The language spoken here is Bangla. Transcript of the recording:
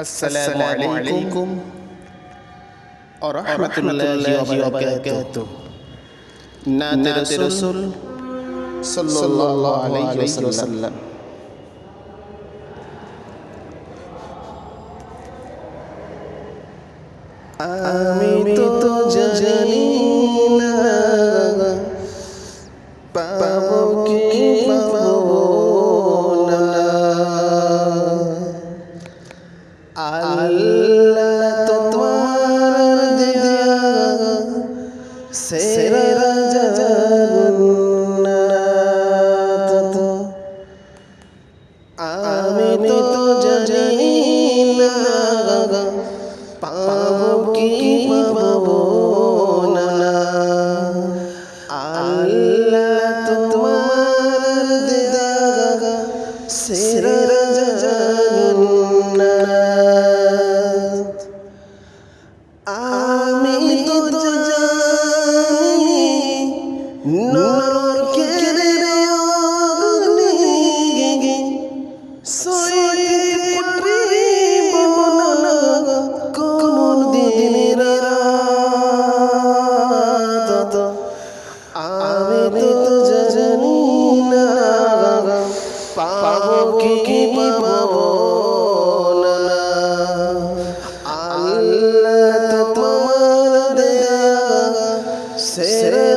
আসসালামু আলাইকুম ওয়া রাহমাতুল্লাহি ওয়া বারাকাতুহু। নাতে রাসূল সাল্লাল্লাহু আলাইহি ওয়াসাল্লাম। আমি তো জানি না পাবো কি পাবো না, আল্লাহ তোমার দেয়া সেরা জান্নাত। আমি তো জানি না পাবো কি পাবো না, আল্লাহ তোমার দেয়া সেরা জান্নাত। আমি তো জানি নরকের অগ্নি সইতে পারিব না কোন দিনের রাত। আমি তো জানি না পাবো কি পাবো না, আল্লাহ তোমার দেয়া সেরা